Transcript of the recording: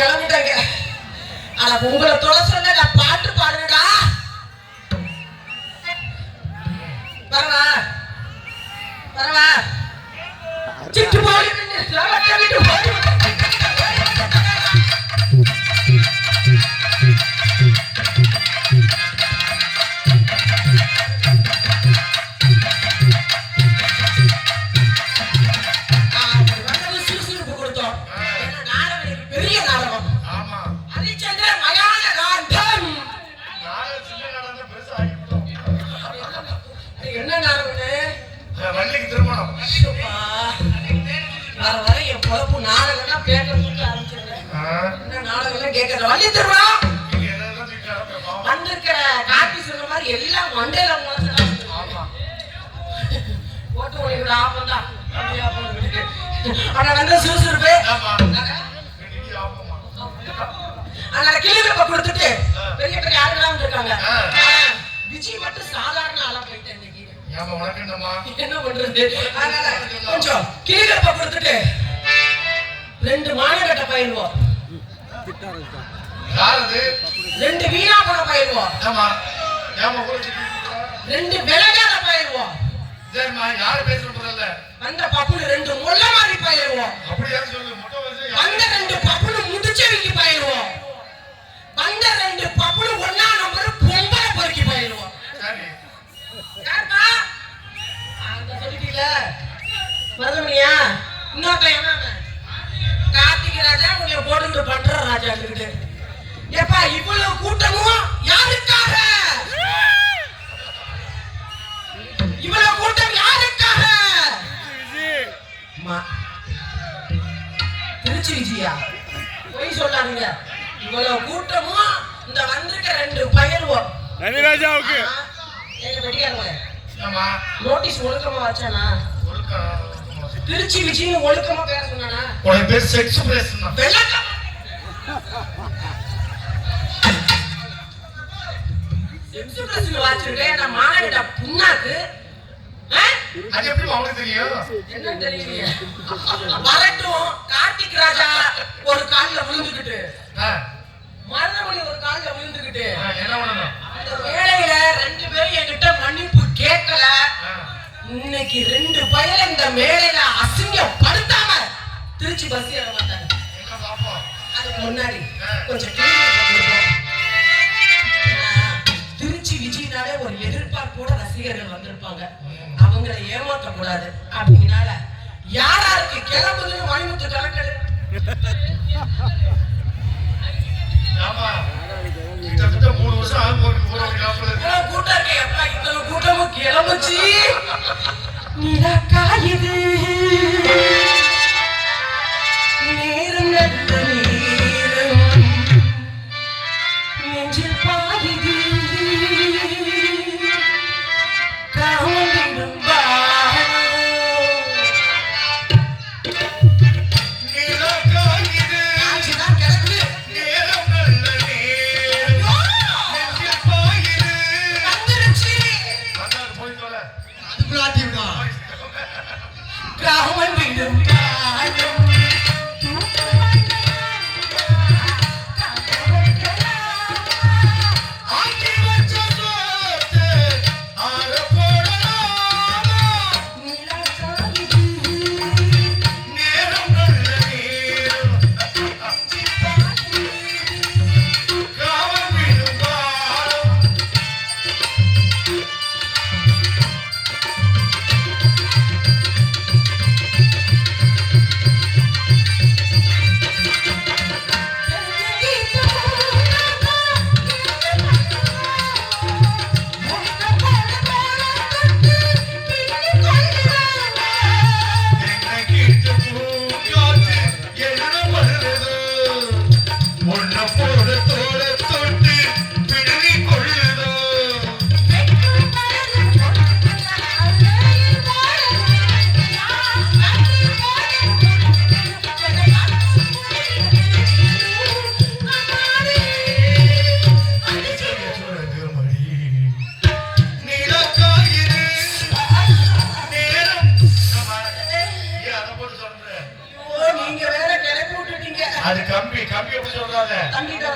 கிளம்பிட்டாங்க. ஆனா உங்களை தொலை சொல்ல நான் பாட்டு பாடுறேன்டா. வரவா வரவா சிட்டு போய் விட்டு போய் வந்திருக்கிற காப்பி சொன்ன மாதிரி எல்லாம் மண்டையில போட்டு உனக்கு லாபம் தான். ஆனா வந்து சுறுசுறுப்பு அதனால கிளிவிழப்ப கொடுத்துட்டு பெரிய பெரிய ஆளுலாம் வந்திருக்காங்க. விஜய் மட்டும் சாதாரண ஆளா போயிட்டேன் இன்னைக்கு. என்ன பண்றது? அதனால கொஞ்சம் கிளிவிழப்ப கொடுத்துட்டு 2 மானகட்ட பயிர்வோம். 2 வீணா போன பயிர்வோம். 2 விலகாத பயிர்வோம். அந்த பப்புல 2 முள்ள மாதிரி பயிர்வோம். அந்த 2 பப்புல முடிச்சவிக்கு பயிர்வோம். அந்த 2 பப்புல 1 நம்பர் பொம்பளை பொறுக்கி பயிர்வோம். யாருப்பா அந்த சொல்லிட்டீல மருதமணியா? இன்னொருத்த என்ன கார்த்திகை ராஜா உங்களை போட்டு பண்ற ராஜா கிட்ட ஏப்பா இவ்வளவு கூட்டமும் யாருக்காக? இவ்வளவு கூட்டம் யாருக்காக? திருச்சி விஜயா போய் சொல்லாதீங்க. இவ்வளவு கூட்டமும் இந்த வந்திருக்க 2 பயிர்வோம் ரவிராஜாவுக்கு எங்க வெட்டியாருங்க நோட்டீஸ் ஒழுக்கமா வச்சானா? திருச்சி விஜய் ஒழுக்கமா பேச சொன்னானா? உனக்கு பேர் செக்ஸ் பேசுனா வெள்ளக்கம் செக்ஸ் பிரச்சனை வாச்சிருக்கேன். நான் மானகிட்ட புண்ணாக்கு அது எப்படி உங்களுக்கு தெரியும்? என்ன தெரியலையே. வரட்டும். கார்த்திக் ராஜா ஒரு கால்ல விழுந்துக்கிட்டு மருதமணி ஒரு கால்ல விழுந்துக்கிட்டு என்ன பண்ணணும்? அந்த வேளையில 2 பேரும் என்கிட்ட மன்னிப்பு கேட்கல. இன்னைக்கு 2 பையல இந்த மேலையில அசிங்கப்படுத்தாம திருச்சி பஸ் ஏற மாட்டாங்க. அதுக்கு முன்னாடி கொஞ்சம் திருச்சி விஜய்னாலே ஒரு எதிர்பார்ப்போட ரசிகர்கள் வந்திருப்பாங்க. அவங்களை ஏமாற்ற கூடாது அப்படினால யாராருக்கு கிளம்புதுன்னு மணிமுத்து கணக்கெடு. கூட்டம் இத்தனை கூட்டமும் கிளம்புச்சு. நிலக்காயுது நேரம் நல்ல நேரம் நெஞ்சில் பாயுது காவலிடும் தம்பி எப்படி சொல்றாங்க தம்பிட்ட